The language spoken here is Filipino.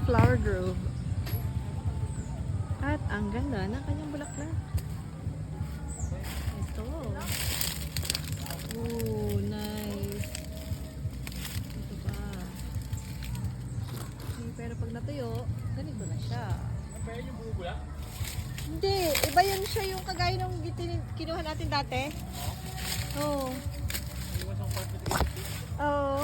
Flower Grove. At ang ganda ng kanyang bulaklak. Ito. Oh, nice. Ito pa. Okay, pero pag natuyo, ganito na siya. Pero yung bubula? Hindi, iba yun siya yung kagaya ng kinuha natin dati. Oo. Iwas ang part Oo.